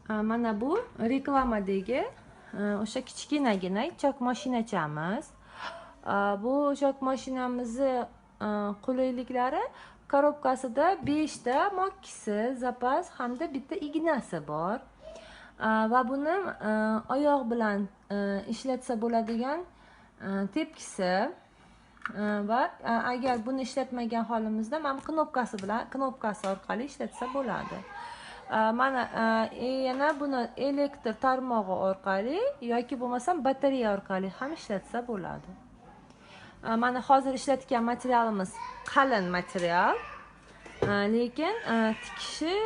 Mana bu reklamadagi o'sha kichkinagina chok mashinachamiz. Bu chok mashinamizni qulayliklari korobkasida 5 ta mokkisi, zapas hamda bitta ignasi bor. Va buni oyoq bilan ishlatsa bo'ladigan tepkisi va agar buni ishlatmagan holimizda mana knopkasi orqali ishlatsa bo'ladi. Mana yana buni elektr tarmog'i orqali yoki bo'lmasam batareya orqali ham ishlatsa bo'ladi. Mana hozir ishlatgan materialimiz qalin material, lekin tikishi